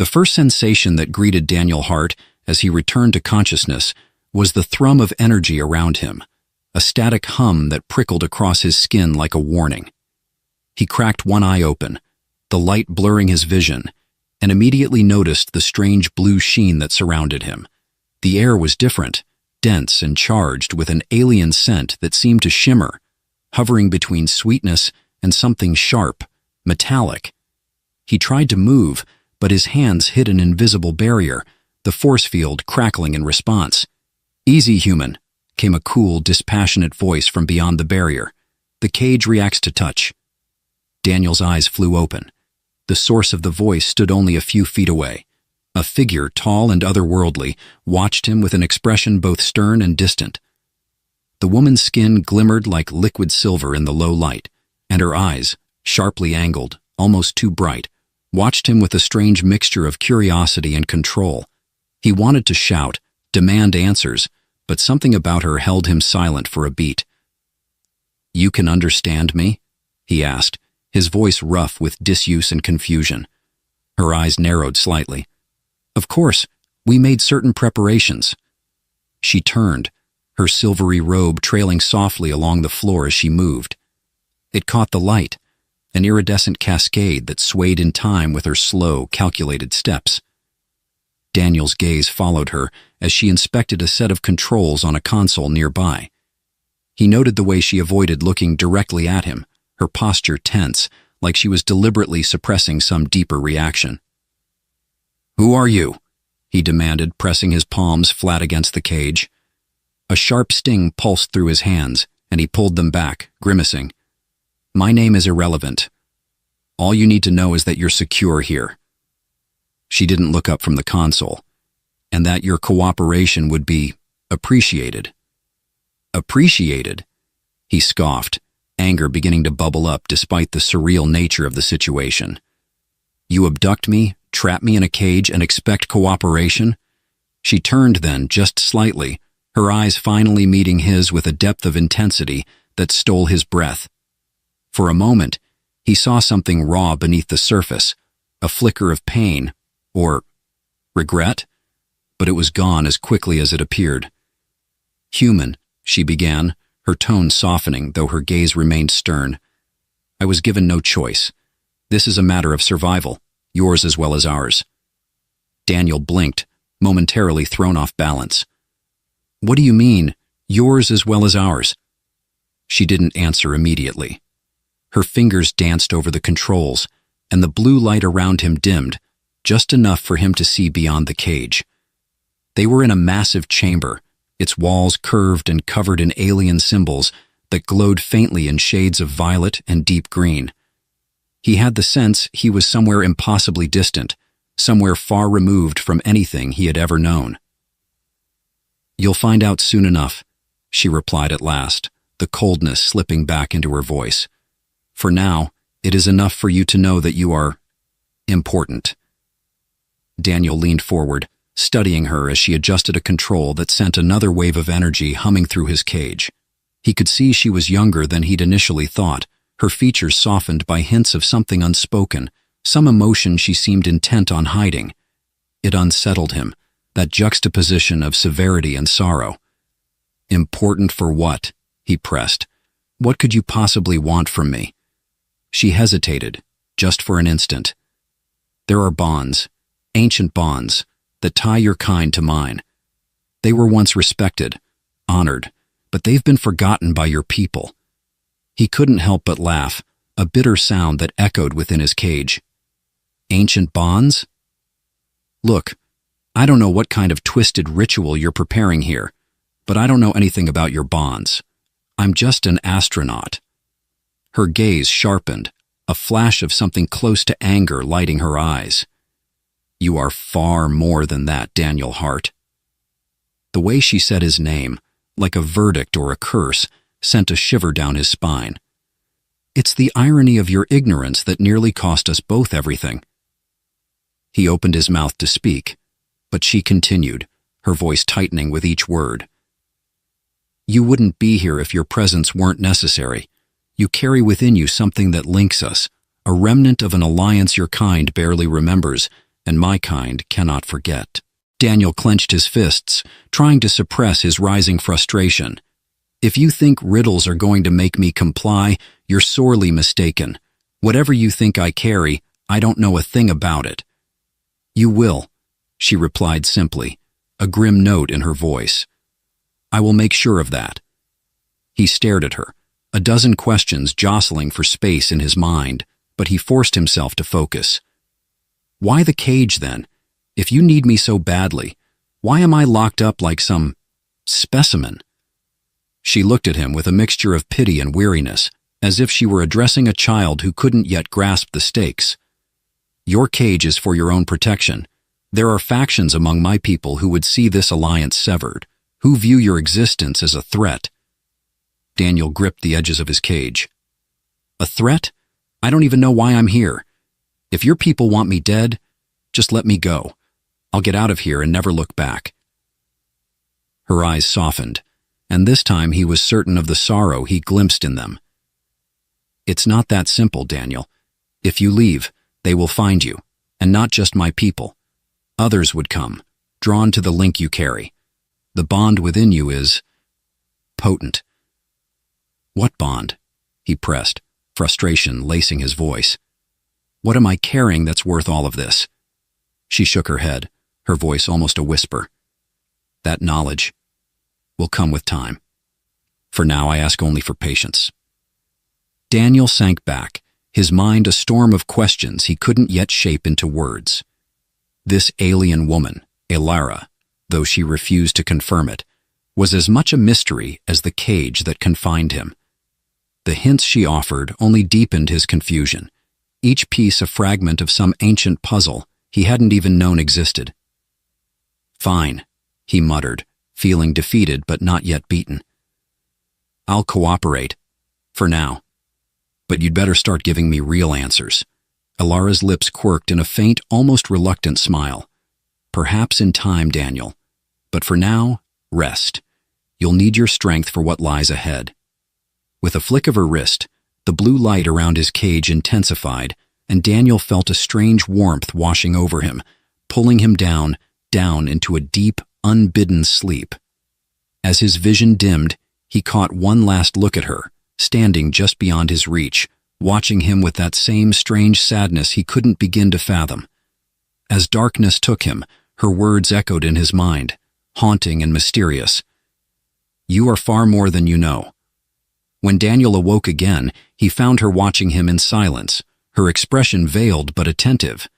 The first sensation that greeted Daniel Hart as he returned to consciousness was the thrum of energy around him, a static hum that prickled across his skin like a warning. He cracked one eye open, the light blurring his vision, and immediately noticed the strange blue sheen that surrounded him. The air was different, dense and charged with an alien scent that seemed to shimmer, hovering between sweetness and something sharp, metallic. He tried to move, but his hands hit an invisible barrier, the force field crackling in response. "Easy, human," came a cool, dispassionate voice from beyond the barrier. "The cage reacts to touch." Daniel's eyes flew open. The source of the voice stood only a few feet away. A figure, tall and otherworldly, watched him with an expression both stern and distant. The woman's skin glimmered like liquid silver in the low light, and her eyes, sharply angled, almost too bright, watched him with a strange mixture of curiosity and control. He wanted to shout, demand answers, but something about her held him silent for a beat. "You can understand me?" he asked, his voice rough with disuse and confusion. Her eyes narrowed slightly. "Of course, we made certain preparations." She turned, her silvery robe trailing softly along the floor as she moved. It caught the light, an iridescent cascade that swayed in time with her slow, calculated steps. Daniel's gaze followed her as she inspected a set of controls on a console nearby. He noted the way she avoided looking directly at him, her posture tense, like she was deliberately suppressing some deeper reaction. "Who are you?" he demanded, pressing his palms flat against the cage. A sharp sting pulsed through his hands, and he pulled them back, grimacing. "My name is irrelevant. All you need to know is that you're secure here." She didn't look up from the console, "and that your cooperation would be appreciated." "Appreciated?" he scoffed, anger beginning to bubble up despite the surreal nature of the situation. "You abduct me, trap me in a cage, and expect cooperation?" She turned then, just slightly, her eyes finally meeting his with a depth of intensity that stole his breath. For a moment, he saw something raw beneath the surface, a flicker of pain, or regret, but it was gone as quickly as it appeared. "Human," she began, her tone softening, though her gaze remained stern. "I was given no choice. This is a matter of survival, yours as well as ours." Daniel blinked, momentarily thrown off balance. "What do you mean, yours as well as ours?" She didn't answer immediately. Her fingers danced over the controls, and the blue light around him dimmed, just enough for him to see beyond the cage. They were in a massive chamber, its walls curved and covered in alien symbols that glowed faintly in shades of violet and deep green. He had the sense he was somewhere impossibly distant, somewhere far removed from anything he had ever known. "You'll find out soon enough," she replied at last, the coldness slipping back into her voice. "For now, it is enough for you to know that you are important." Daniel leaned forward, studying her as she adjusted a control that sent another wave of energy humming through his cage. He could see she was younger than he'd initially thought, her features softened by hints of something unspoken, some emotion she seemed intent on hiding. It unsettled him, that juxtaposition of severity and sorrow. "Important for what?" he pressed. "What could you possibly want from me?" She hesitated, just for an instant. "There are bonds, ancient bonds, that tie your kind to mine. They were once respected, honored, but they've been forgotten by your people." He couldn't help but laugh, a bitter sound that echoed within his cage. "Ancient bonds?" "Look, I don't know what kind of twisted ritual you're preparing here, but I don't know anything about your bonds. I'm just an astronaut." Her gaze sharpened, a flash of something close to anger lighting her eyes. "You are far more than that, Daniel Hart." The way she said his name, like a verdict or a curse, sent a shiver down his spine. "It's the irony of your ignorance that nearly cost us both everything." He opened his mouth to speak, but she continued, her voice tightening with each word. "You wouldn't be here if your presence weren't necessary. You carry within you something that links us, a remnant of an alliance your kind barely remembers, and my kind cannot forget. Daniel clenched his fists, trying to suppress his rising frustration. If you think riddles are going to make me comply, you're sorely mistaken. Whatever you think I carry, I don't know a thing about it. You will, she replied simply, a grim note in her voice. I will make sure of that. He stared at her, a dozen questions jostling for space in his mind, but he forced himself to focus. Why the cage, then? If you need me so badly, why am I locked up like some specimen? She looked at him with a mixture of pity and weariness, as if she were addressing a child who couldn't yet grasp the stakes. Your cage is for your own protection. There are factions among my people who would see this alliance severed, who view your existence as a threat. Daniel gripped the edges of his cage. A threat? I don't even know why I'm here. If your people want me dead, just let me go. I'll get out of here and never look back. Her eyes softened, and this time he was certain of the sorrow he glimpsed in them. It's not that simple, Daniel. If you leave, they will find you, and not just my people. Others would come, drawn to the link you carry. The bond within you is potent. What bond? He pressed, frustration lacing his voice. What am I carrying that's worth all of this? She shook her head, her voice almost a whisper. That knowledge will come with time. For now, I ask only for patience. Daniel sank back, his mind a storm of questions he couldn't yet shape into words. This alien woman, Elara, though she refused to confirm it, was as much a mystery as the cage that confined him. The hints she offered only deepened his confusion, each piece a fragment of some ancient puzzle he hadn't even known existed. Fine, he muttered, feeling defeated but not yet beaten. I'll cooperate, for now. But you'd better start giving me real answers. Elara's lips quirked in a faint, almost reluctant smile. Perhaps in time, Daniel. But for now, rest. You'll need your strength for what lies ahead. With a flick of her wrist, the blue light around his cage intensified, and Daniel felt a strange warmth washing over him, pulling him down into a deep, unbidden sleep. As his vision dimmed, he caught one last look at her, standing just beyond his reach, watching him with that same strange sadness he couldn't begin to fathom. As darkness took him, her words echoed in his mind, haunting and mysterious. You are far more than you know. When Daniel awoke again, he found her watching him in silence, her expression veiled but attentive.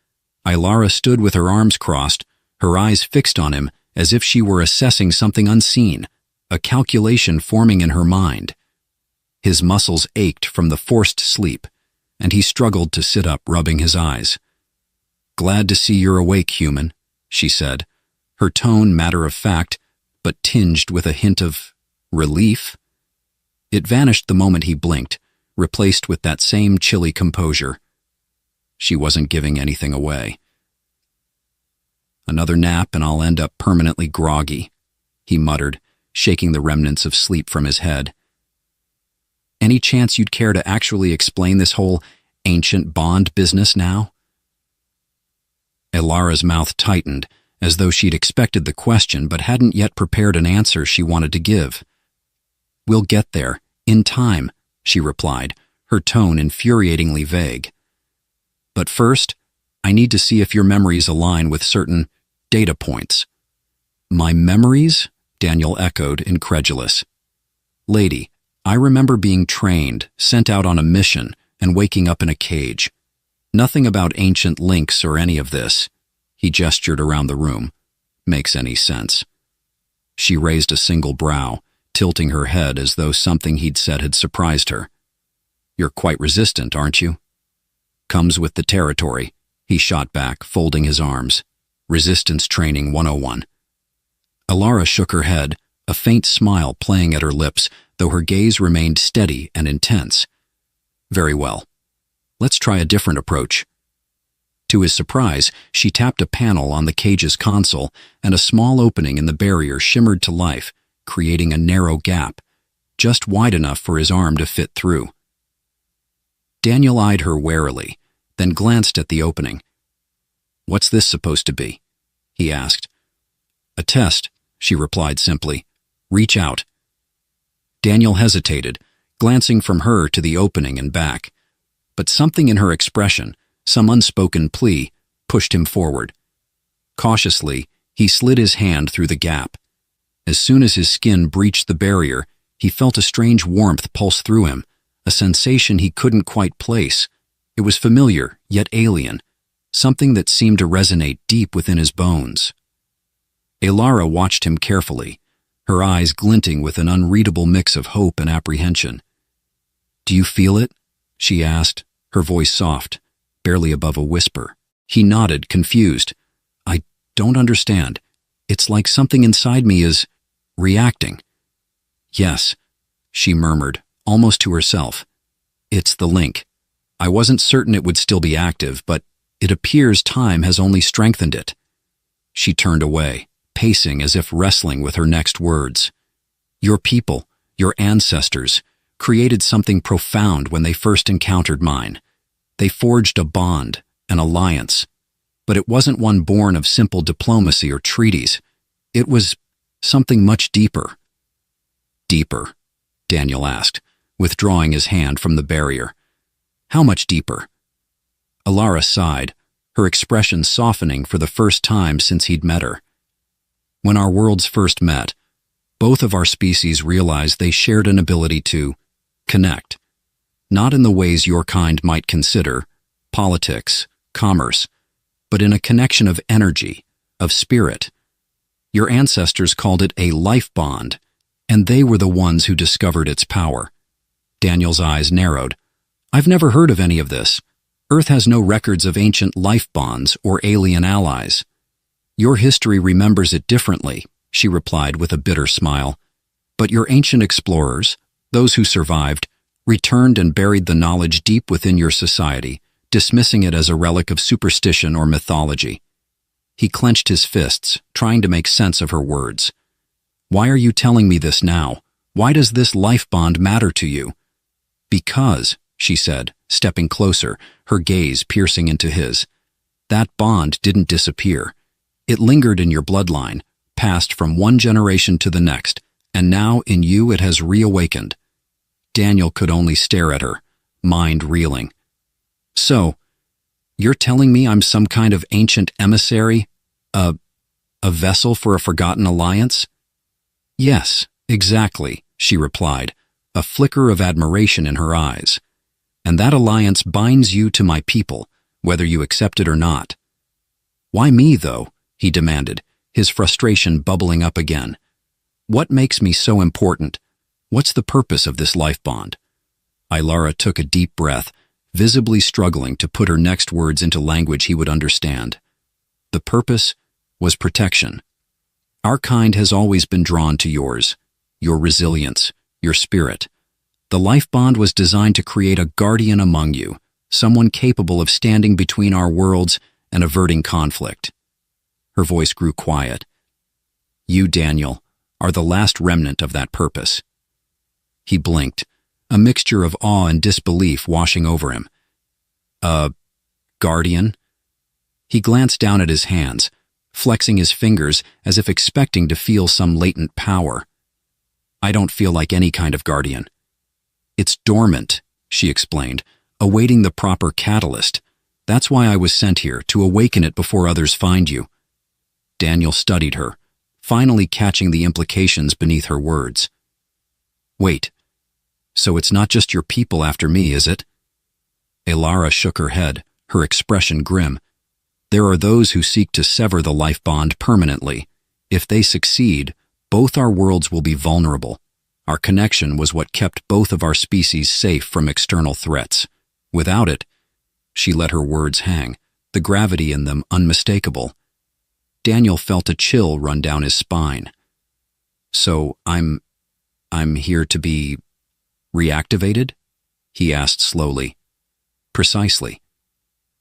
Elara stood with her arms crossed, her eyes fixed on him as if she were assessing something unseen, a calculation forming in her mind. His muscles ached from the forced sleep, and he struggled to sit up, rubbing his eyes. Glad to see you're awake, human, she said, her tone matter of fact, but tinged with a hint of relief. It vanished the moment he blinked, replaced with that same chilly composure. She wasn't giving anything away. Another nap and I'll end up permanently groggy, he muttered, shaking the remnants of sleep from his head. Any chance you'd care to actually explain this whole ancient bond business now? Elara's mouth tightened, as though she'd expected the question but hadn't yet prepared an answer she wanted to give. We'll get there, in time, she replied, her tone infuriatingly vague. But first, I need to see if your memories align with certain data points. My memories? Daniel echoed, incredulous. Lady, I remember being trained, sent out on a mission, and waking up in a cage. Nothing about ancient links or any of this. He gestured around the room. Makes any sense. She raised a single brow, tilting her head as though something he'd said had surprised her. You're quite resistant, aren't you? Comes with the territory, he shot back, folding his arms. Resistance Training 101. Elara shook her head, a faint smile playing at her lips, though her gaze remained steady and intense. Very well. Let's try a different approach. To his surprise, she tapped a panel on the cage's console, and a small opening in the barrier shimmered to life, creating a narrow gap, just wide enough for his arm to fit through. Daniel eyed her warily, then glanced at the opening. "What's this supposed to be?" he asked. "A test," she replied simply. "Reach out." Daniel hesitated, glancing from her to the opening and back. But something in her expression, some unspoken plea, pushed him forward. Cautiously, he slid his hand through the gap. As soon as his skin breached the barrier, he felt a strange warmth pulse through him, a sensation he couldn't quite place. It was familiar, yet alien, something that seemed to resonate deep within his bones. Elara watched him carefully, her eyes glinting with an unreadable mix of hope and apprehension. "Do you feel it?" she asked, her voice soft, barely above a whisper. He nodded, confused. "I don't understand. It's like something inside me is reacting." "Yes," she murmured, almost to herself. "It's the link. I wasn't certain it would still be active, but it appears time has only strengthened it." She turned away, pacing as if wrestling with her next words. "Your people, your ancestors, created something profound when they first encountered mine. They forged a bond, an alliance. But it wasn't one born of simple diplomacy or treaties. It was something much deeper." "Deeper?" Daniel asked, withdrawing his hand from the barrier. "How much deeper?" Elara sighed, her expression softening for the first time since he'd met her. "When our worlds first met, both of our species realized they shared an ability to connect. Not in the ways your kind might consider, politics, commerce, but in a connection of energy, of spirit. Your ancestors called it a life bond, and they were the ones who discovered its power." Daniel's eyes narrowed. "I've never heard of any of this. Earth has no records of ancient life bonds or alien allies." "Your history remembers it differently," she replied with a bitter smile. "But your ancient explorers, those who survived, returned and buried the knowledge deep within your society, dismissing it as a relic of superstition or mythology." He clenched his fists, trying to make sense of her words. "Why are you telling me this now? Why does this life bond matter to you?" "Because," she said, stepping closer, her gaze piercing into his, "that bond didn't disappear. It lingered in your bloodline, passed from one generation to the next, and now in you it has reawakened." Daniel could only stare at her, mind reeling. "So, you're telling me I'm some kind of ancient emissary? A vessel for a forgotten alliance?" "Yes, exactly," she replied, a flicker of admiration in her eyes. "And that alliance binds you to my people, whether you accept it or not." "Why me, though?" he demanded, his frustration bubbling up again. "What makes me so important? What's the purpose of this life bond?" Elara took a deep breath, visibly struggling to put her next words into language he would understand. "The purpose was protection. Our kind has always been drawn to yours, your resilience, your spirit. The life bond was designed to create a guardian among you, someone capable of standing between our worlds and averting conflict." Her voice grew quiet. "You, Daniel, are the last remnant of that purpose." He blinked, a mixture of awe and disbelief washing over him. "A guardian?" He glanced down at his hands, flexing his fingers as if expecting to feel some latent power. "I don't feel like any kind of guardian." "It's dormant," she explained, "awaiting the proper catalyst. That's why I was sent here, to awaken it before others find you." Daniel studied her, finally catching the implications beneath her words. "Wait, so it's not just your people after me, is it?" Elara shook her head, her expression grim. "There are those who seek to sever the life bond permanently. If they succeed, both our worlds will be vulnerable. Our connection was what kept both of our species safe from external threats. Without it," she let her words hang, the gravity in them unmistakable. Daniel felt a chill run down his spine. "So I'm here to be reactivated?" he asked slowly. "Precisely.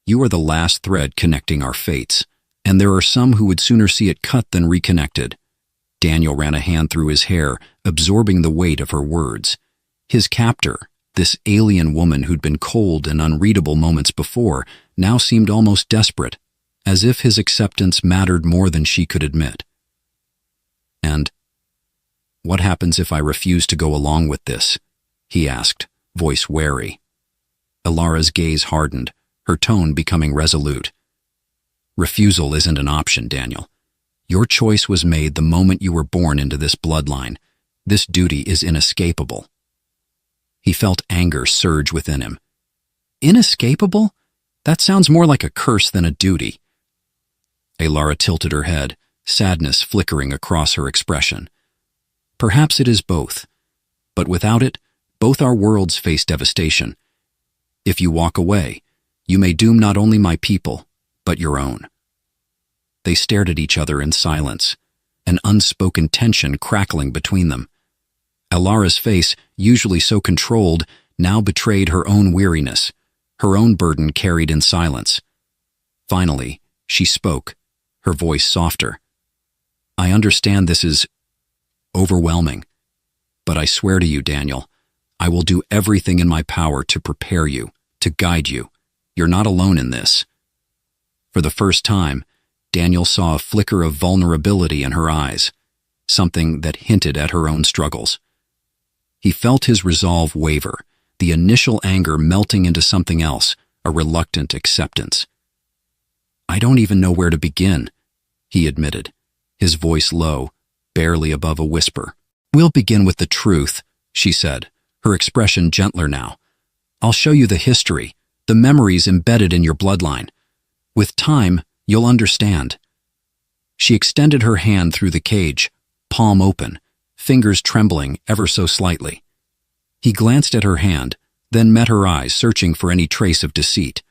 You are the last thread connecting our fates, and there are some who would sooner see it cut than reconnected." Daniel ran a hand through his hair, absorbing the weight of her words. His captor, this alien woman who'd been cold and unreadable moments before, now seemed almost desperate. as if his acceptance mattered more than she could admit. "And what happens if I refuse to go along with this?" he asked, voice wary. Elara's gaze hardened, her tone becoming resolute. "Refusal isn't an option, Daniel. Your choice was made the moment you were born into this bloodline. This duty is inescapable." He felt anger surge within him. Inescapable? That sounds more like a curse than a duty. Elara tilted her head, sadness flickering across her expression. Perhaps it is both, but without it, both our worlds face devastation. If you walk away, you may doom not only my people, but your own. They stared at each other in silence, an unspoken tension crackling between them. Elara's face, usually so controlled, now betrayed her own weariness, her own burden carried in silence. Finally, she spoke, her voice softer. "I understand this is overwhelming, but I swear to you, Daniel, I will do everything in my power to prepare you, to guide you. You're not alone in this." For the first time, Daniel saw a flicker of vulnerability in her eyes, something that hinted at her own struggles. He felt his resolve waver, the initial anger melting into something else, a reluctant acceptance. "I don't even know where to begin," he admitted, his voice low, barely above a whisper. "We'll begin with the truth," she said, her expression gentler now. "I'll show you the history, the memories embedded in your bloodline. With time, you'll understand." She extended her hand through the cage, palm open, fingers trembling ever so slightly. He glanced at her hand, then met her eyes, searching for any trace of deceit.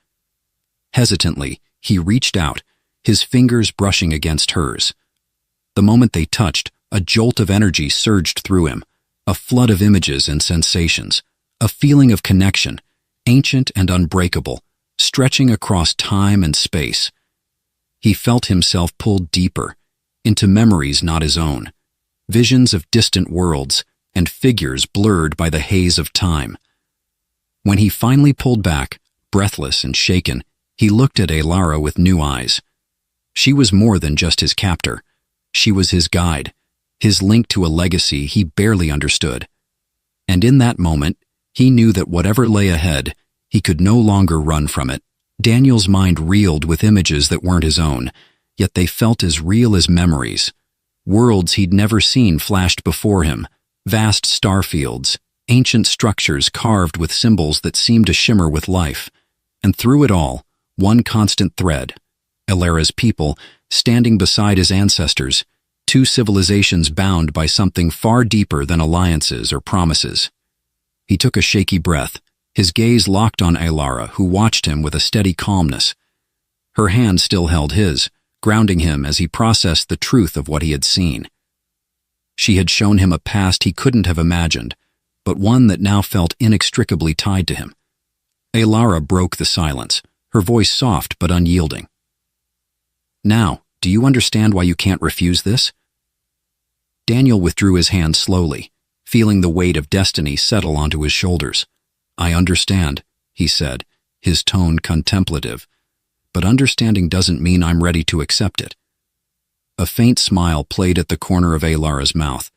Hesitantly, he reached out, his fingers brushing against hers. The moment they touched, a jolt of energy surged through him, a flood of images and sensations, a feeling of connection, ancient and unbreakable, stretching across time and space. He felt himself pulled deeper, into memories not his own, visions of distant worlds, and figures blurred by the haze of time. When he finally pulled back, breathless and shaken, he looked at Elara with new eyes. She was more than just his captor. She was his guide, his link to a legacy he barely understood. And in that moment, he knew that whatever lay ahead, he could no longer run from it. Daniel's mind reeled with images that weren't his own, yet they felt as real as memories. Worlds he'd never seen flashed before him, vast starfields, ancient structures carved with symbols that seemed to shimmer with life. And through it all, one constant thread: Elara's people, standing beside his ancestors, two civilizations bound by something far deeper than alliances or promises. He took a shaky breath, his gaze locked on Elara, who watched him with a steady calmness. Her hand still held his, grounding him as he processed the truth of what he had seen. She had shown him a past he couldn't have imagined, but one that now felt inextricably tied to him. Elara broke the silence, her voice soft but unyielding. "Now, do you understand why you can't refuse this?" Daniel withdrew his hand slowly, feeling the weight of destiny settle onto his shoulders. "I understand," he said, his tone contemplative, "but understanding doesn't mean I'm ready to accept it." A faint smile played at the corner of Elara's mouth.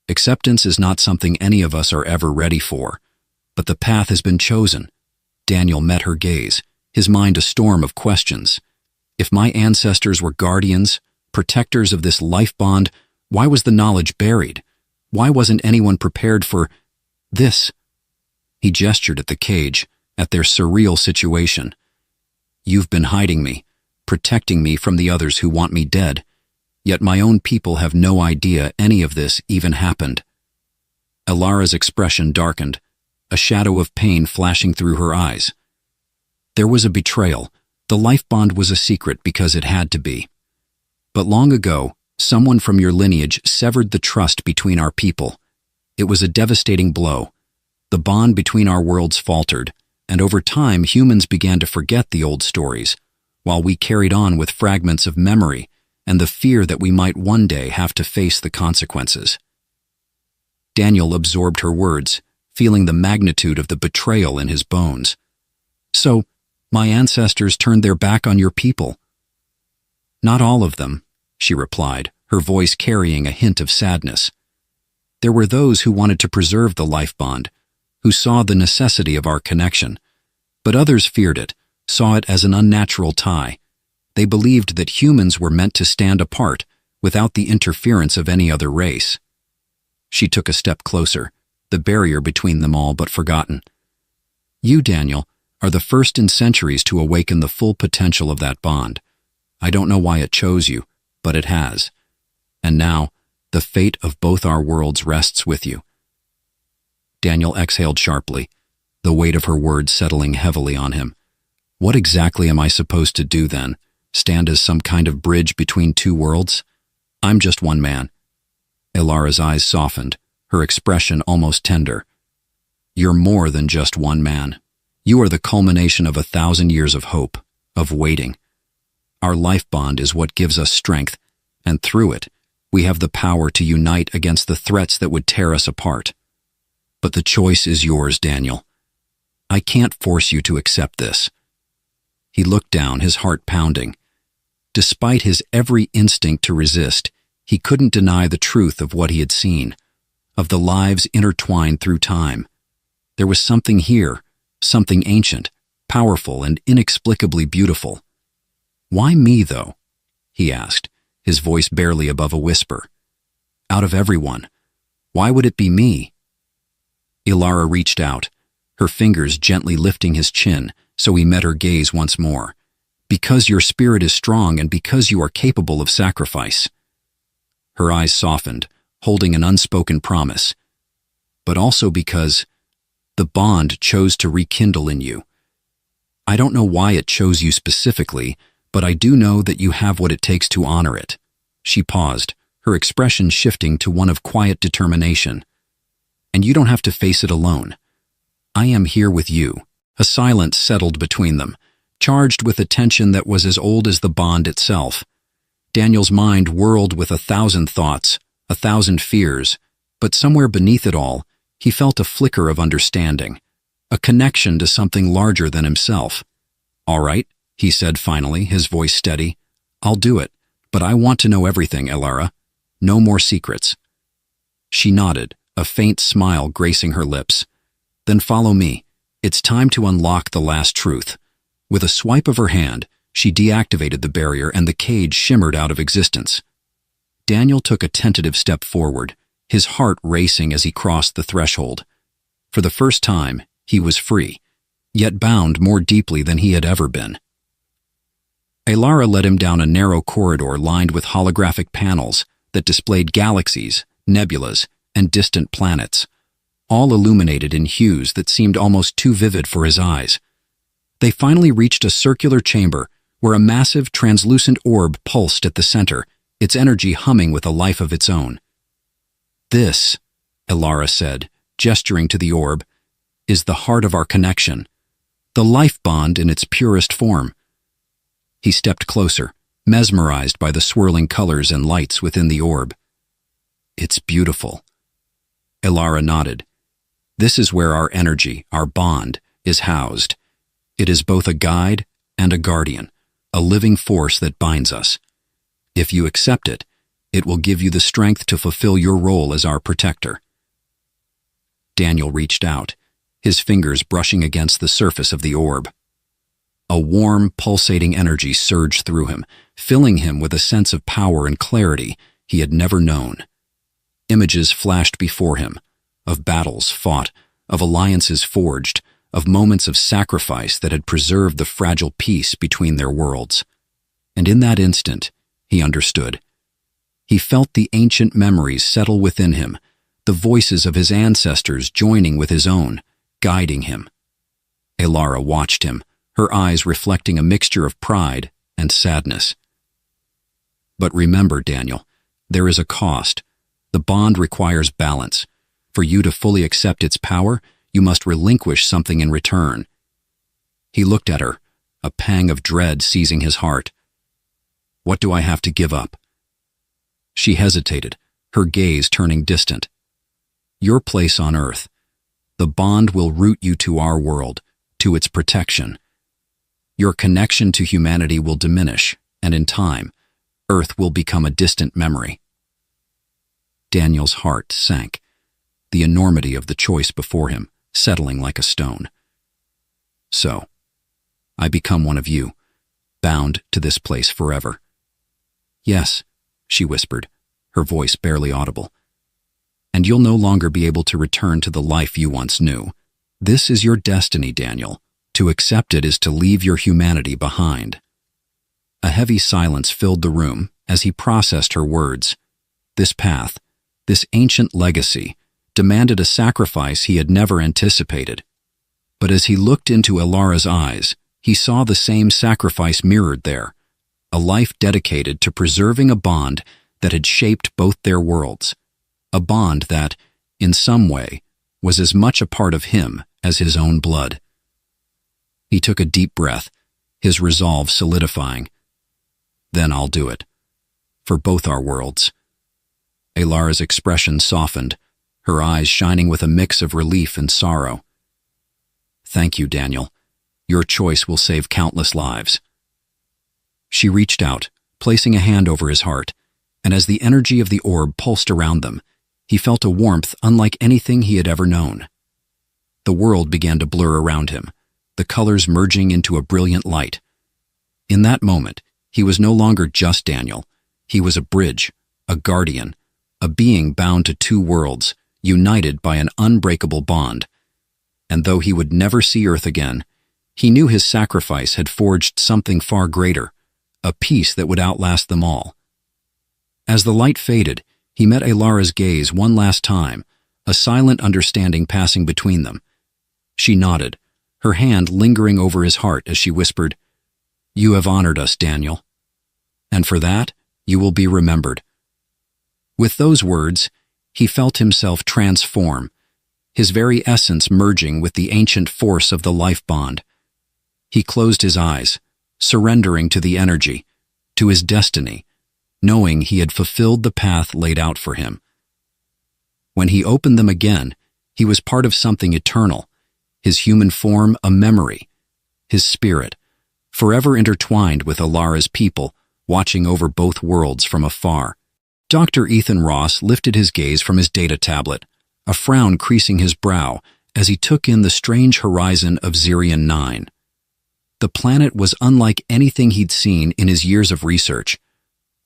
"Acceptance is not something any of us are ever ready for, but the path has been chosen." Daniel met her gaze, his mind a storm of questions. If my ancestors were guardians, protectors of this life bond, why was the knowledge buried? Why wasn't anyone prepared for this? He gestured at the cage, at their surreal situation. "You've been hiding me, protecting me from the others who want me dead, yet my own people have no idea any of this even happened." Elara's expression darkened, a shadow of pain flashing through her eyes. "There was a betrayal. The life bond was a secret because it had to be. But long ago, someone from your lineage severed the trust between our people. It was a devastating blow. The bond between our worlds faltered, and over time humans began to forget the old stories, while we carried on with fragments of memory and the fear that we might one day have to face the consequences." Daniel absorbed her words, feeling the magnitude of the betrayal in his bones. "So, my ancestors turned their back on your people. Not all of them, she replied, her voice carrying a hint of sadness. There were those who wanted to preserve the life bond, who saw the necessity of our connection, but others feared it, saw it as an unnatural tie. They believed that humans were meant to stand apart, without the interference of any other race. She took a step closer, the barrier between them all but forgotten. You, Daniel, are the first in centuries to awaken the full potential of that bond. I don't know why it chose you, but it has. And now, the fate of both our worlds rests with you. Daniel exhaled sharply, the weight of her words settling heavily on him. What exactly am I supposed to do then? Stand as some kind of bridge between two worlds? I'm just one man. Ilara's eyes softened, her expression almost tender. You're more than just one man. You are the culmination of 1,000 years of hope, of waiting. Our life bond is what gives us strength, and through it, we have the power to unite against the threats that would tear us apart. But the choice is yours, Daniel. I can't force you to accept this. He looked down, his heart pounding. Despite his every instinct to resist, he couldn't deny the truth of what he had seen, of the lives intertwined through time. There was something here, something ancient, powerful, and inexplicably beautiful. Why me, though? He asked, his voice barely above a whisper. Out of everyone, why would it be me? Ilara reached out, her fingers gently lifting his chin so he met her gaze once more. Because your spirit is strong and because you are capable of sacrifice. Her eyes softened, holding an unspoken promise. But also because the bond chose to rekindle in you. I don't know why it chose you specifically, but I do know that you have what it takes to honor it. She paused, her expression shifting to one of quiet determination. And you don't have to face it alone. I am here with you. A silence settled between them, charged with a tension that was as old as the bond itself. Daniel's mind whirled with 1,000 thoughts, 1,000 fears, but somewhere beneath it all, he felt a flicker of understanding, a connection to something larger than himself. All right, he said finally, his voice steady. I'll do it, but I want to know everything, Ilara. No more secrets. She nodded, a faint smile gracing her lips. Then follow me. It's time to unlock the last truth. With a swipe of her hand, she deactivated the barrier and the cage shimmered out of existence. Daniel took a tentative step forward, his heart racing as he crossed the threshold. For the first time, he was free, yet bound more deeply than he had ever been. Ilara led him down a narrow corridor lined with holographic panels that displayed galaxies, nebulas, and distant planets, all illuminated in hues that seemed almost too vivid for his eyes. They finally reached a circular chamber where a massive, translucent orb pulsed at the center, its energy humming with a life of its own. This, Ilara said, gesturing to the orb, is the heart of our connection, the life bond in its purest form. He stepped closer, mesmerized by the swirling colors and lights within the orb. It's beautiful. Ilara nodded. This is where our energy, our bond, is housed. It is both a guide and a guardian, a living force that binds us. If you accept it, it will give you the strength to fulfill your role as our protector. Daniel reached out, his fingers brushing against the surface of the orb. A warm, pulsating energy surged through him, filling him with a sense of power and clarity he had never known. Images flashed before him, of battles fought, of alliances forged, of moments of sacrifice that had preserved the fragile peace between their worlds. And in that instant, he understood. He felt the ancient memories settle within him, the voices of his ancestors joining with his own, guiding him. Ilara watched him, her eyes reflecting a mixture of pride and sadness. But remember, Daniel, there is a cost. The bond requires balance. For you to fully accept its power, you must relinquish something in return. He looked at her, a pang of dread seizing his heart. What do I have to give up? She hesitated, her gaze turning distant. Your place on Earth. The bond will root you to our world, to its protection. Your connection to humanity will diminish, and in time, Earth will become a distant memory. Daniel's heart sank, the enormity of the choice before him settling like a stone. So, I become one of you, bound to this place forever. Yes, she whispered, her voice barely audible. And you'll no longer be able to return to the life you once knew. This is your destiny, Daniel. To accept it is to leave your humanity behind. A heavy silence filled the room as he processed her words. This path, this ancient legacy, demanded a sacrifice he had never anticipated. But as he looked into Elara's eyes, he saw the same sacrifice mirrored there, a life dedicated to preserving a bond that had shaped both their worlds, a bond that, in some way, was as much a part of him as his own blood. He took a deep breath, his resolve solidifying. Then I'll do it. For both our worlds. Elara's expression softened, her eyes shining with a mix of relief and sorrow. Thank you, Daniel. Your choice will save countless lives. She reached out, placing a hand over his heart, and as the energy of the orb pulsed around them, he felt a warmth unlike anything he had ever known. The world began to blur around him, the colors merging into a brilliant light. In that moment, he was no longer just Daniel. He was a bridge, a guardian, a being bound to two worlds, united by an unbreakable bond. And though he would never see Earth again, he knew his sacrifice had forged something far greater, a peace that would outlast them all. As the light faded, he met Elara's gaze one last time, a silent understanding passing between them. She nodded, her hand lingering over his heart as she whispered, "You have honored us, Daniel. And for that, you will be remembered." With those words, he felt himself transform, his very essence merging with the ancient force of the life bond. He closed his eyes, surrendering to the energy, to his destiny, knowing he had fulfilled the path laid out for him. When he opened them again, he was part of something eternal, his human form a memory, his spirit, forever intertwined with Elara's people, watching over both worlds from afar. Dr. Ethan Ross lifted his gaze from his data tablet, a frown creasing his brow as he took in the strange horizon of Zirion 9. The planet was unlike anything he'd seen in his years of research,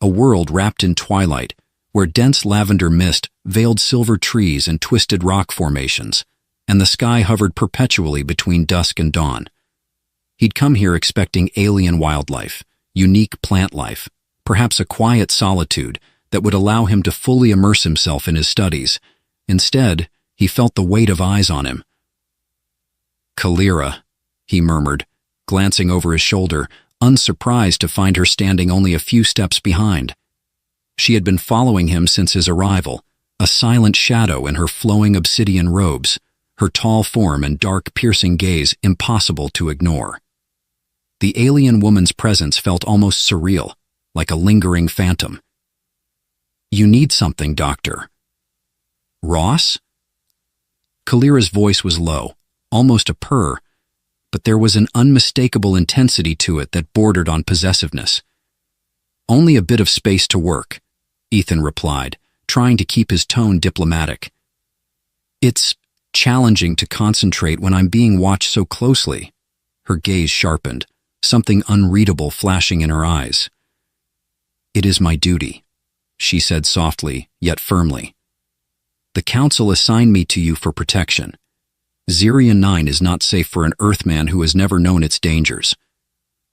a world wrapped in twilight, where dense lavender mist veiled silver trees and twisted rock formations, and the sky hovered perpetually between dusk and dawn. He'd come here expecting alien wildlife, unique plant life, perhaps a quiet solitude that would allow him to fully immerse himself in his studies. Instead, he felt the weight of eyes on him. "Kalira," he murmured, glancing over his shoulder, unsurprised to find her standing only a few steps behind. She had been following him since his arrival, a silent shadow in her flowing obsidian robes, her tall form and dark, piercing gaze impossible to ignore. The alien woman's presence felt almost surreal, like a lingering phantom. "You need something, Doctor." "Ross?" Kalira's voice was low, almost a purr, but there was an unmistakable intensity to it that bordered on possessiveness. "Only a bit of space to work," Ethan replied, trying to keep his tone diplomatic. "It's challenging to concentrate when I'm being watched so closely." Her gaze sharpened, something unreadable flashing in her eyes. "It is my duty," she said softly, yet firmly. "The Council assigned me to you for protection. Zirion 9 is not safe for an Earthman who has never known its dangers.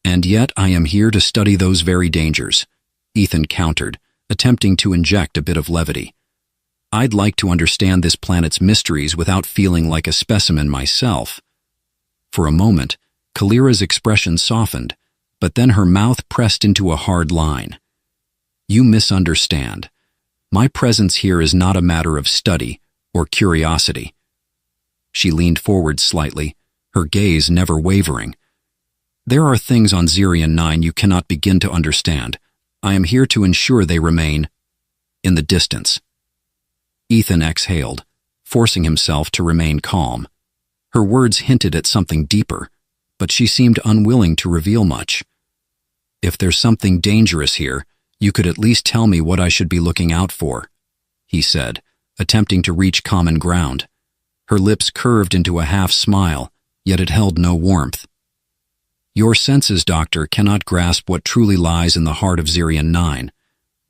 And yet I am here to study those very dangers," Ethan countered, attempting to inject a bit of levity. "I'd like to understand this planet's mysteries without feeling like a specimen myself." For a moment, Kalira's expression softened, but then her mouth pressed into a hard line. "You misunderstand. My presence here is not a matter of study or curiosity." She leaned forward slightly, her gaze never wavering. "There are things on Zirion 9 you cannot begin to understand. I am here to ensure they remain in the distance." Ethan exhaled, forcing himself to remain calm. Her words hinted at something deeper, but she seemed unwilling to reveal much. "If there's something dangerous here, You could at least tell me what I should be looking out for, he said, attempting to reach common ground. Her lips curved into a half smile, yet it held no warmth. Your senses, Doctor, cannot grasp what truly lies in the heart of Zirian 9,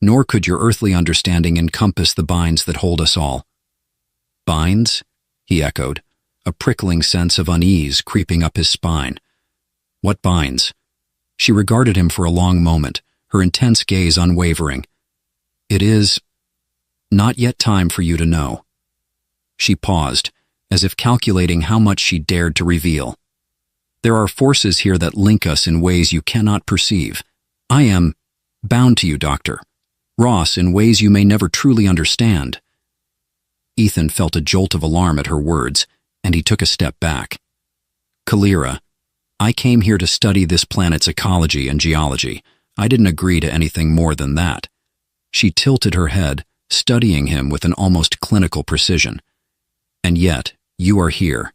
nor could your earthly understanding encompass the binds that hold us all. Binds? He echoed, a prickling sense of unease creeping up his spine. What binds? She regarded him for a long moment, her intense gaze unwavering. It is not yet time for you to know. She paused, as if calculating how much she dared to reveal. There are forces here that link us in ways you cannot perceive. I am bound to you, Doctor. Ross, in ways you may never truly understand. Ethan felt a jolt of alarm at her words, and he took a step back. Kalira, I came here to study this planet's ecology and geology. I didn't agree to anything more than that. She tilted her head, studying him with an almost clinical precision. And yet, you are here.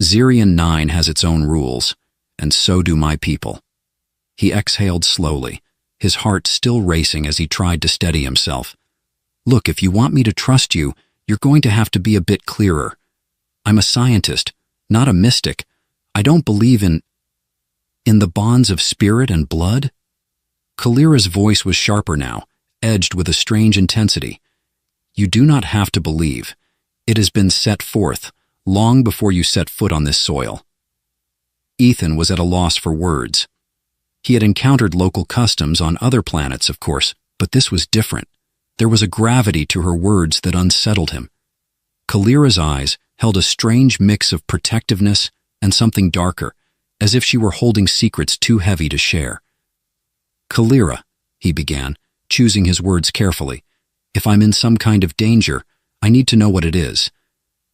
Zirian 9 has its own rules, and so do my people. He exhaled slowly, his heart still racing as he tried to steady himself. Look, if you want me to trust you, you're going to have to be a bit clearer. I'm a scientist, not a mystic. I don't believe in the bonds of spirit and blood. Kalira's voice was sharper now, edged with a strange intensity. You do not have to believe. It has been set forth, long before you set foot on this soil. Ethan was at a loss for words. He had encountered local customs on other planets, of course, but this was different. There was a gravity to her words that unsettled him. Kalira's eyes held a strange mix of protectiveness and something darker, as if she were holding secrets too heavy to share. Kalira, he began, choosing his words carefully, if I'm in some kind of danger, I need to know what it is.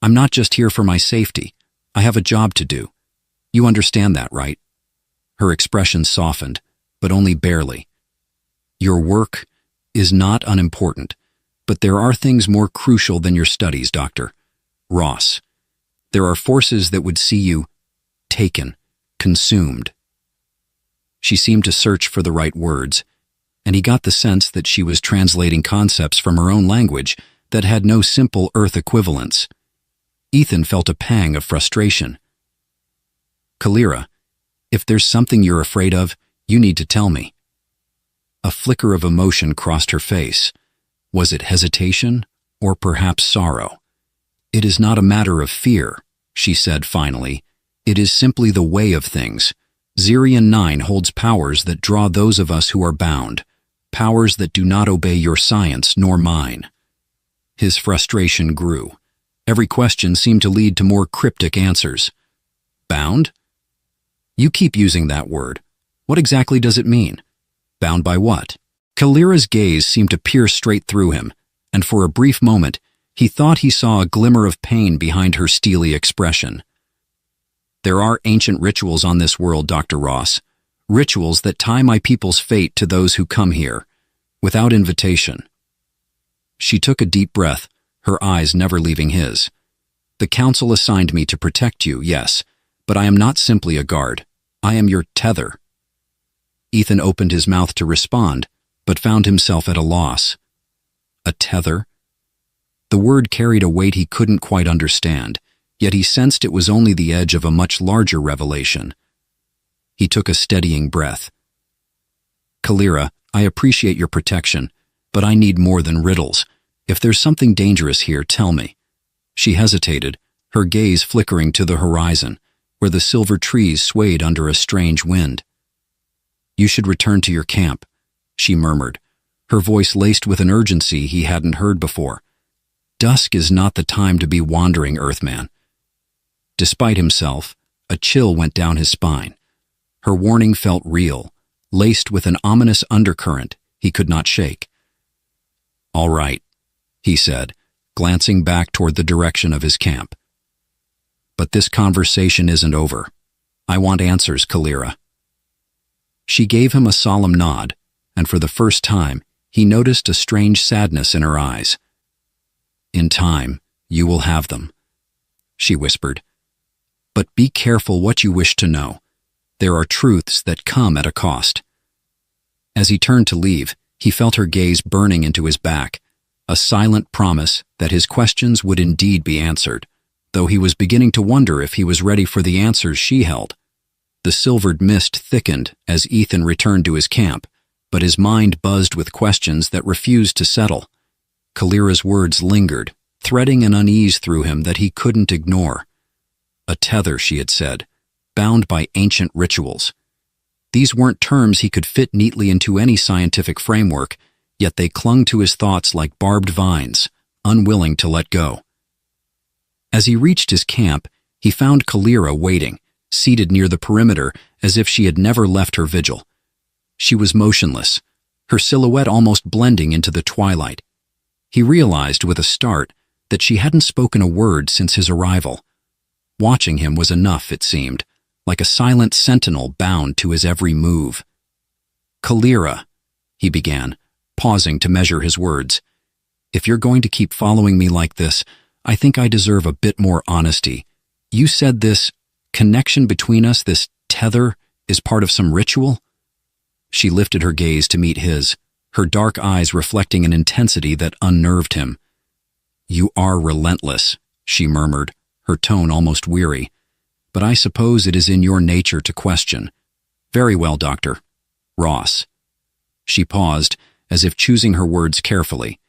I'm not just here for my safety. I have a job to do. You understand that, right? Her expression softened, but only barely. Your work is not unimportant, but there are things more crucial than your studies, Doctor. Ross, there are forces that would see you taken, consumed. She seemed to search for the right words, and he got the sense that she was translating concepts from her own language that had no simple Earth equivalents. Ethan felt a pang of frustration. Kalira, if there's something you're afraid of, you need to tell me. A flicker of emotion crossed her face. Was it hesitation, or perhaps sorrow? It is not a matter of fear, she said finally. It is simply the way of things. Zirian 9 holds powers that draw those of us who are bound, powers that do not obey your science nor mine. His frustration grew. Every question seemed to lead to more cryptic answers. Bound? You keep using that word. What exactly does it mean? Bound by what? Kalira's gaze seemed to pierce straight through him, and for a brief moment, he thought he saw a glimmer of pain behind her steely expression. There are ancient rituals on this world, Dr. Ross. Rituals that tie my people's fate to those who come here, without invitation. She took a deep breath, her eyes never leaving his. The council assigned me to protect you, yes, but I am not simply a guard. I am your tether. Ethan opened his mouth to respond, but found himself at a loss. A tether? The word carried a weight he couldn't quite understand, yet he sensed it was only the edge of a much larger revelation. He took a steadying breath. Kalira, I appreciate your protection, but I need more than riddles. If there's something dangerous here, tell me. She hesitated, her gaze flickering to the horizon, where the silver trees swayed under a strange wind. You should return to your camp, she murmured, her voice laced with an urgency he hadn't heard before. Dusk is not the time to be wandering, Earthman. Despite himself, a chill went down his spine. Her warning felt real, laced with an ominous undercurrent he could not shake. All right, he said, glancing back toward the direction of his camp. But this conversation isn't over. I want answers, Kalira. She gave him a solemn nod, and for the first time, he noticed a strange sadness in her eyes. In time, you will have them, she whispered. But be careful what you wish to know. There are truths that come at a cost. As he turned to leave, He felt her gaze burning into his back, a silent promise that his questions would indeed be answered, though he was beginning to wonder if he was ready for the answers she held. The silvered mist thickened as Ethan returned to his camp, but his mind buzzed with questions that refused to settle. Kalira's words lingered, threading an unease through him that he couldn't ignore. A tether, she had said, bound by ancient rituals. These weren't terms he could fit neatly into any scientific framework, yet they clung to his thoughts like barbed vines, unwilling to let go. As he reached his camp, he found Kalira waiting, seated near the perimeter as if she had never left her vigil. She was motionless, her silhouette almost blending into the twilight. He realized with a start that she hadn't spoken a word since his arrival. Watching him was enough, it seemed, like a silent sentinel bound to his every move. "Kalira," he began, pausing to measure his words. "If you're going to keep following me like this, I think I deserve a bit more honesty. You said this connection between us, this tether, is part of some ritual?" She lifted her gaze to meet his, her dark eyes reflecting an intensity that unnerved him. "You are relentless," she murmured, her tone almost weary. "But I suppose it is in your nature to question. Very well, Doctor. Ross." She paused, as if choosing her words carefully.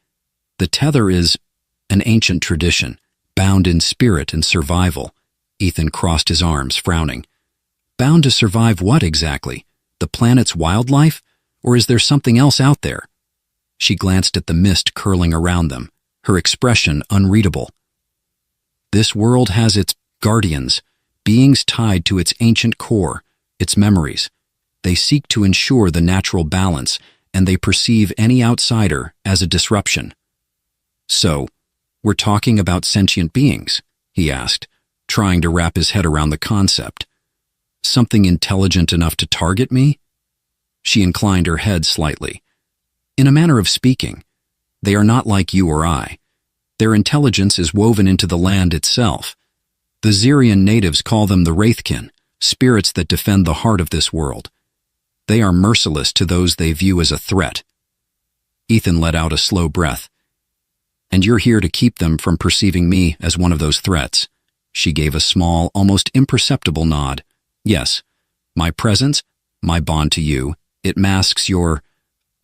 "The tether is an ancient tradition, bound in spirit and survival." Ethan crossed his arms, frowning. "Bound to survive what exactly? The planet's wildlife? Or is there something else out there?" She glanced at the mist curling around them, her expression unreadable. "This world has its guardians, beings tied to its ancient core, its memories. They seek to ensure the natural balance, and they perceive any outsider as a disruption." "So, we're talking about sentient beings?" he asked, trying to wrap his head around the concept. "Something intelligent enough to target me?" She inclined her head slightly. "In a manner of speaking, they are not like you or I. Their intelligence is woven into the land itself. The Xerian natives call them the Wraithkin, spirits that defend the heart of this world. They are merciless to those they view as a threat." Ethan let out a slow breath. "And you're here to keep them from perceiving me as one of those threats." She gave a small, almost imperceptible nod. "Yes, my presence, my bond to you, it masks your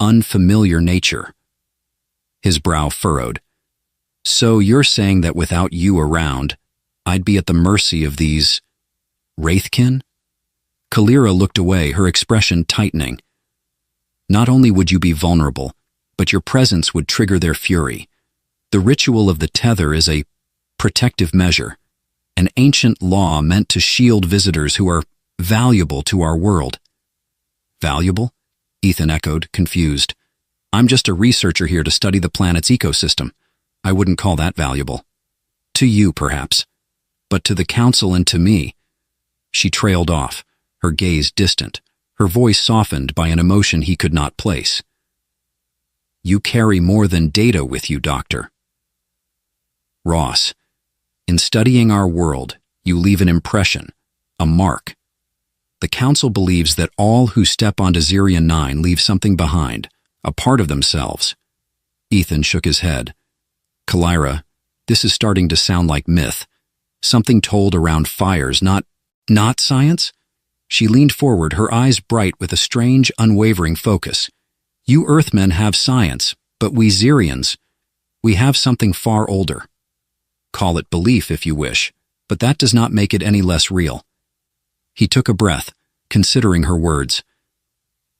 unfamiliar nature." His brow furrowed. "So you're saying that without you around, I'd be at the mercy of these Wraithkin?" Kalira looked away, her expression tightening. "Not only would you be vulnerable, but your presence would trigger their fury. The ritual of the tether is a protective measure, an ancient law meant to shield visitors who are valuable to our world." "Valuable?" Ethan echoed, confused. "I'm just a researcher here to study the planet's ecosystem. I wouldn't call that valuable. To you, perhaps. But to the Council and to me." She trailed off, her gaze distant, her voice softened by an emotion he could not place. "You carry more than data with you, Doctor." "Ross, in studying our world, you leave an impression, a mark. The Council believes that all who step onto Xerion 9 leave something behind, a part of themselves." Ethan shook his head. "Kalira, this is starting to sound like myth. Something told around fires, not science?" She leaned forward, her eyes bright with a strange, unwavering focus. "You Earthmen have science, but we Xerians, we have something far older. Call it belief if you wish, but that does not make it any less real." He took a breath, considering her words.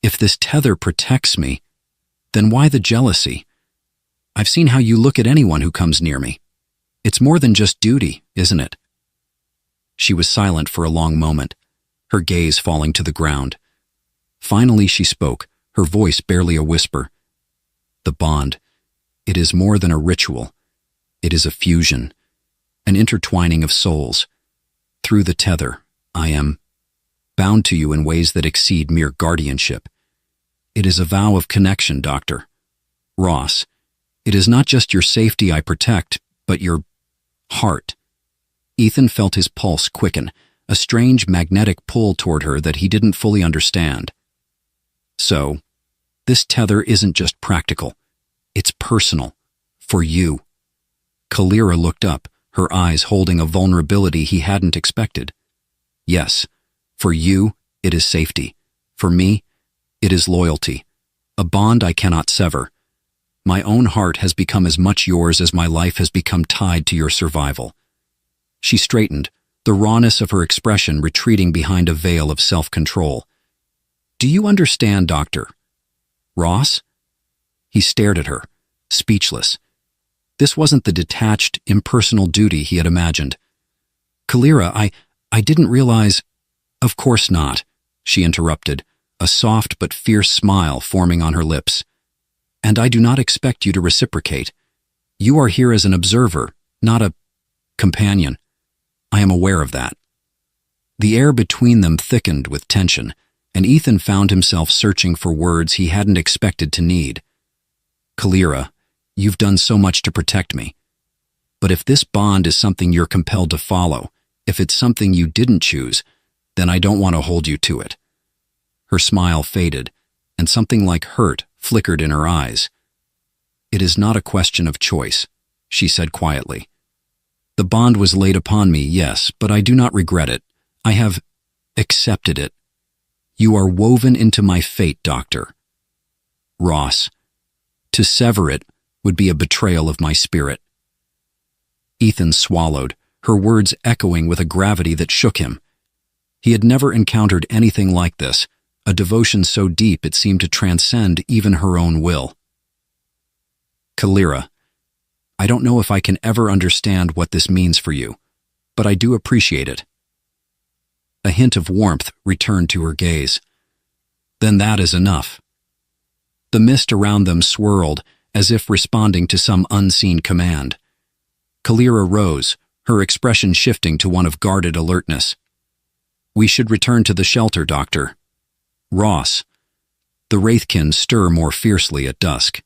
"If this tether protects me, then why the jealousy? I've seen how you look at anyone who comes near me. It's more than just duty, isn't it?" She was silent for a long moment, her gaze falling to the ground. Finally she spoke, her voice barely a whisper. "The bond, it is more than a ritual. It is a fusion, an intertwining of souls. Through the tether, I am bound to you in ways that exceed mere guardianship. It is a vow of connection, Doctor. Ross, it is not just your safety I protect, but your heart." Ethan felt his pulse quicken, a strange magnetic pull toward her that he didn't fully understand. "So, This tether isn't just practical. It's personal. For you. Kalira looked up, her eyes holding a vulnerability he hadn't expected. Yes, for you, it is safety. For me, it is loyalty. A bond I cannot sever. My own heart has become as much yours as my life has become tied to your survival. She straightened, the rawness of her expression retreating behind a veil of self-control. Do you understand, Doctor? Ross? He stared at her, speechless. This wasn't the detached, impersonal duty he had imagined. Kalira, I didn't realize— Of course not, she interrupted, a soft but fierce smile forming on her lips. And I do not expect you to reciprocate. You are here as an observer, not a companion. I am aware of that. The air between them thickened with tension, and Ethan found himself searching for words he hadn't expected to need. Kalira, you've done so much to protect me. But if this bond is something you're compelled to follow, if it's something you didn't choose, then I don't want to hold you to it. Her smile faded, and something like hurt flickered in her eyes. It is not a question of choice, she said quietly. The bond was laid upon me, yes, but I do not regret it. I have accepted it. You are woven into my fate, Doctor. Ross, to sever it would be a betrayal of my spirit. Ethan swallowed, her words echoing with a gravity that shook him. He had never encountered anything like this, a devotion so deep it seemed to transcend even her own will. Kalira, I don't know if I can ever understand what this means for you, but I do appreciate it. A hint of warmth returned to her gaze. Then that is enough. The mist around them swirled, as if responding to some unseen command. Kalira rose, her expression shifting to one of guarded alertness. We should return to the shelter, Doctor. Ross. The Wraithkin stir more fiercely at dusk.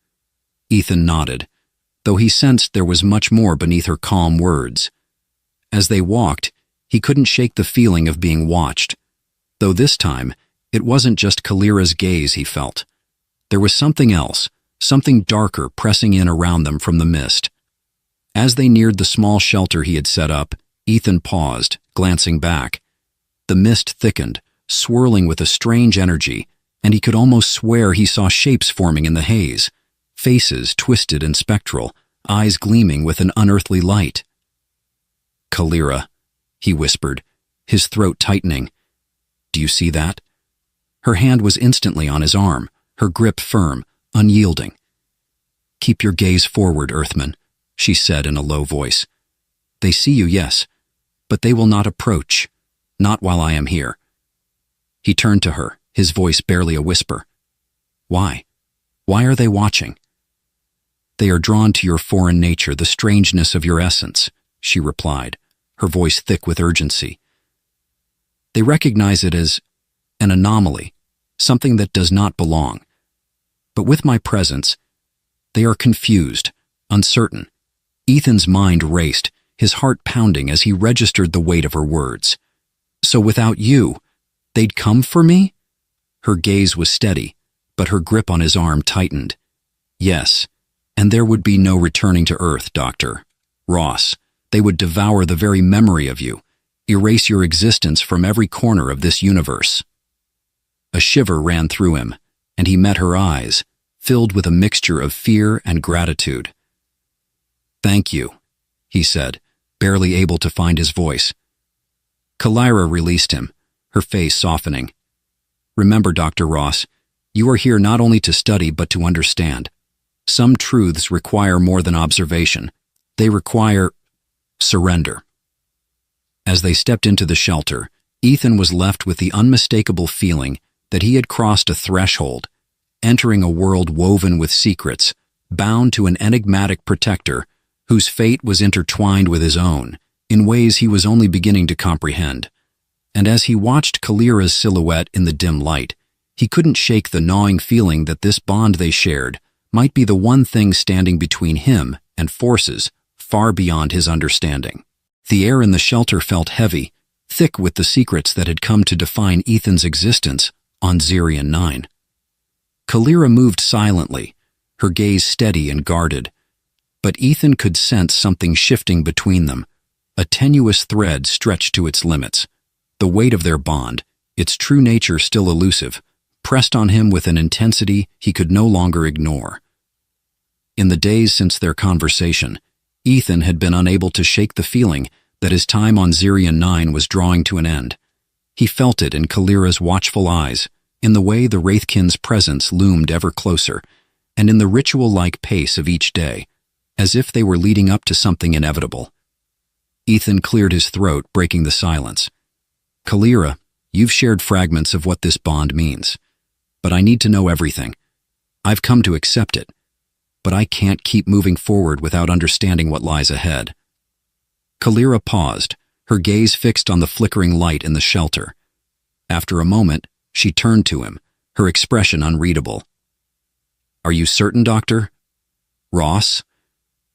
Ethan nodded, though he sensed there was much more beneath her calm words. As they walked, he couldn't shake the feeling of being watched, though this time it wasn't just Kalira's gaze he felt. There was something else, something darker pressing in around them from the mist. As they neared the small shelter he had set up, Ethan paused, glancing back. The mist thickened, swirling with a strange energy, and he could almost swear he saw shapes forming in the haze, faces twisted and spectral, eyes gleaming with an unearthly light. Kalira, he whispered, his throat tightening. Do you see that? Her hand was instantly on his arm, her grip firm, unyielding. Keep your gaze forward, Earthman, she said in a low voice. They see you, yes, but they will not approach, not while I am here. He turned to her, his voice barely a whisper. Why? Why are they watching? They are drawn to your foreign nature, the strangeness of your essence, she replied, her voice thick with urgency. They recognize it as an anomaly, something that does not belong. But with my presence, they are confused, uncertain. Ethan's mind raced, his heart pounding as he registered the weight of her words. So without you, they'd come for me? Her gaze was steady, but her grip on his arm tightened. Yes, and there would be no returning to Earth, Doctor. Ross, they would devour the very memory of you, erase your existence from every corner of this universe. A shiver ran through him, and he met her eyes, filled with a mixture of fear and gratitude. Thank you, he said, barely able to find his voice. Kalira released him, her face softening. Remember, Dr. Ross, you are here not only to study but to understand. Some truths require more than observation. They require surrender. As they stepped into the shelter, Ethan was left with the unmistakable feeling that he had crossed a threshold, entering a world woven with secrets, bound to an enigmatic protector whose fate was intertwined with his own in ways he was only beginning to comprehend. And as he watched Kalira's silhouette in the dim light, he couldn't shake the gnawing feeling that this bond they shared might be the one thing standing between him and forces far beyond his understanding. The air in the shelter felt heavy, thick with the secrets that had come to define Ethan's existence on Zirion 9. Kalira moved silently, her gaze steady and guarded. But Ethan could sense something shifting between them, a tenuous thread stretched to its limits. The weight of their bond, its true nature still elusive, pressed on him with an intensity he could no longer ignore. In the days since their conversation, Ethan had been unable to shake the feeling that his time on Zirian 9 was drawing to an end. He felt it in Kalira's watchful eyes, in the way the Wraithkin's presence loomed ever closer, and in the ritual-like pace of each day, as if they were leading up to something inevitable. Ethan cleared his throat, breaking the silence. Kalira, you've shared fragments of what this bond means, but I need to know everything. I've come to accept it, but I can't keep moving forward without understanding what lies ahead. Kalira paused, her gaze fixed on the flickering light in the shelter. After a moment, she turned to him, her expression unreadable. Are you certain, Doctor? Ross?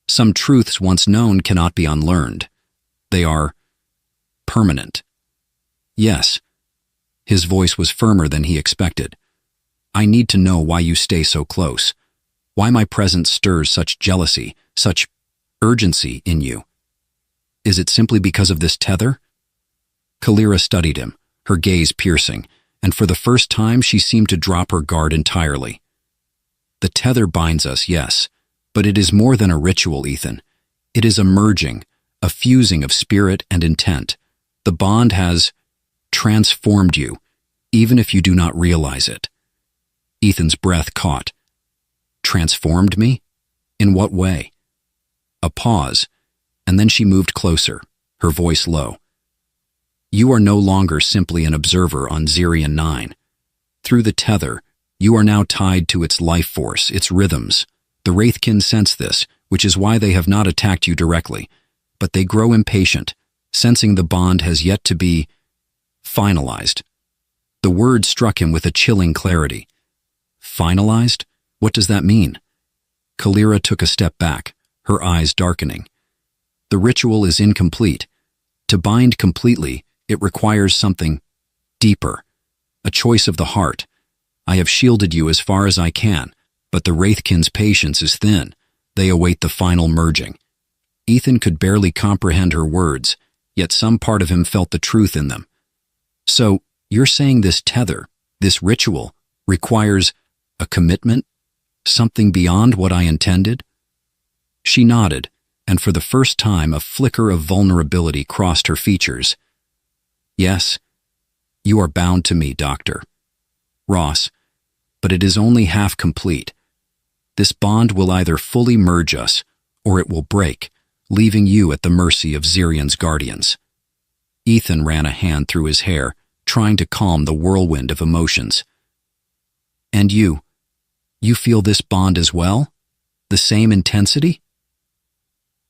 Some truths once known cannot be unlearned. They are permanent. Yes. His voice was firmer than he expected. I need to know why you stay so close. Why my presence stirs such jealousy, such urgency in you. Is it simply because of this tether? Kalira studied him, her gaze piercing, and for the first time she seemed to drop her guard entirely. The tether binds us, yes, but it is more than a ritual, Ethan. It is a merging, a fusing of spirit and intent. The bond has transformed you, even if you do not realize it. Ethan's breath caught. Transformed me? In what way? A pause, and then she moved closer, her voice low. You are no longer simply an observer on Zirian 9. Through the tether, you are now tied to its life force, its rhythms. The Wraithkin sense this, which is why they have not attacked you directly, but they grow impatient, sensing the bond has yet to be finalized. The word struck him with a chilling clarity. Finalized? What does that mean? Kalira took a step back, her eyes darkening. The ritual is incomplete. To bind completely, it requires something deeper, a choice of the heart. I have shielded you as far as I can, but the Wraithkin's patience is thin. They await the final merging. Ethan could barely comprehend her words, yet some part of him felt the truth in them. So, you're saying this tether, this ritual, requires a commitment? Something beyond what I intended? She nodded, and for the first time a flicker of vulnerability crossed her features. Yes, you are bound to me, Doctor. Ross, but it is only half complete. This bond will either fully merge us, or it will break, leaving you at the mercy of Zirian's guardians. Ethan ran a hand through his hair, trying to calm the whirlwind of emotions. And you feel this bond as well? The same intensity?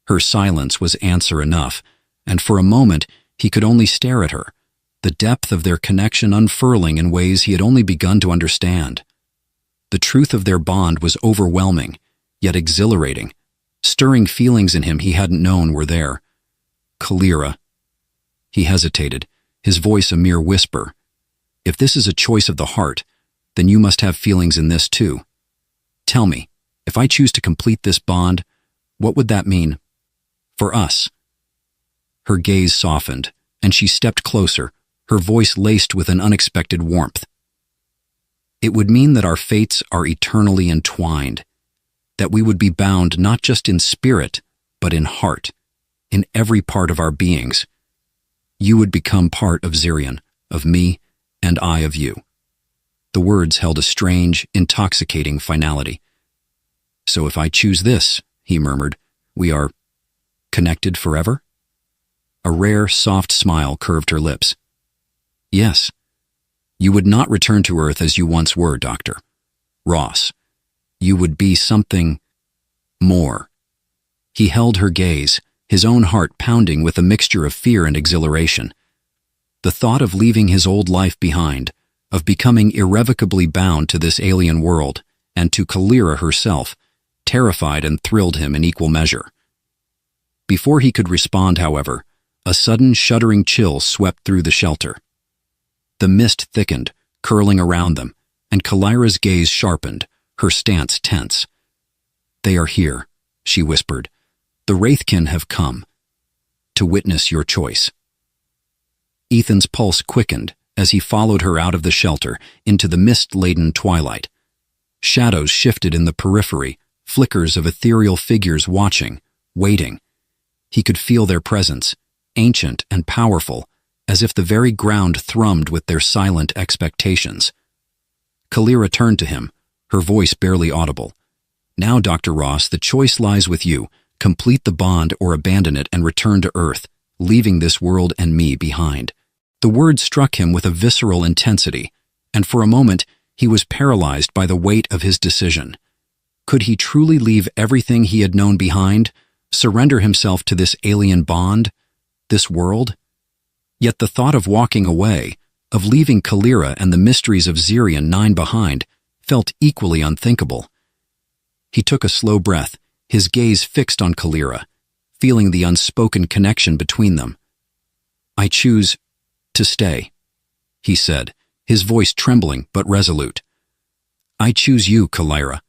Her silence was answer enough, and for a moment he could only stare at her, the depth of their connection unfurling in ways he had only begun to understand. The truth of their bond was overwhelming, yet exhilarating, stirring feelings in him he hadn't known were there. Kalira. He hesitated, his voice a mere whisper. If this is a choice of the heart, then you must have feelings in this too. Tell me, if I choose to complete this bond, what would that mean for us? Her gaze softened, and she stepped closer, her voice laced with an unexpected warmth. It would mean that our fates are eternally entwined, that we would be bound not just in spirit, but in heart, in every part of our beings. You would become part of Zirian, of me, and I of you. The words held a strange, intoxicating finality. So if I choose this, he murmured, we are connected forever? A rare, soft smile curved her lips. Yes. You would not return to Earth as you once were, Doctor. Ross. You would be something more. He held her gaze, his own heart pounding with a mixture of fear and exhilaration. The thought of leaving his old life behind, of becoming irrevocably bound to this alien world, and to Kalira herself, terrified and thrilled him in equal measure. Before he could respond, however, a sudden shuddering chill swept through the shelter. The mist thickened, curling around them, and Kalira's gaze sharpened, her stance tense. "They are here," she whispered. "The Wraithkin have come to witness your choice." Ethan's pulse quickened as he followed her out of the shelter into the mist-laden twilight. Shadows shifted in the periphery, flickers of ethereal figures watching, waiting. He could feel their presence, ancient and powerful, as if the very ground thrummed with their silent expectations. Kalira turned to him, her voice barely audible. "Now, Dr. Ross, the choice lies with you. Complete the bond or abandon it and return to Earth, leaving this world and me behind." The words struck him with a visceral intensity, and for a moment he was paralyzed by the weight of his decision. Could he truly leave everything he had known behind, surrender himself to this alien bond, this world? Yet the thought of walking away, of leaving Kalira and the mysteries of Zirian 9 behind, felt equally unthinkable. He took a slow breath, his gaze fixed on Kalira, feeling the unspoken connection between them. "I choose to stay," he said, his voice trembling but resolute. "I choose you, Kalira."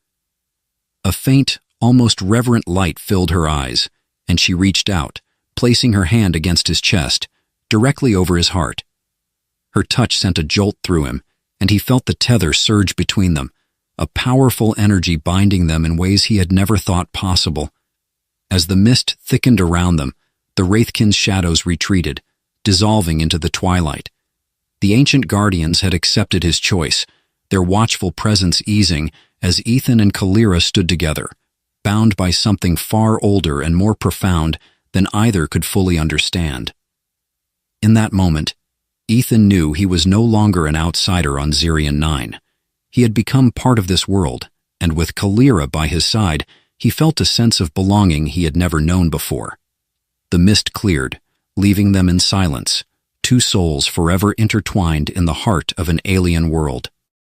A faint, almost reverent light filled her eyes, and she reached out, placing her hand against his chest, directly over his heart. Her touch sent a jolt through him, and he felt the tether surge between them, a powerful energy binding them in ways he had never thought possible. As the mist thickened around them, the Wraithkin's shadows retreated, dissolving into the twilight. The ancient guardians had accepted his choice, their watchful presence easing as Ethan and Kalira stood together, bound by something far older and more profound than either could fully understand. In that moment, Ethan knew he was no longer an outsider on Zirian 9. He had become part of this world, and with Kalira by his side, he felt a sense of belonging he had never known before. The mist cleared, leaving them in silence, two souls forever intertwined in the heart of an alien world.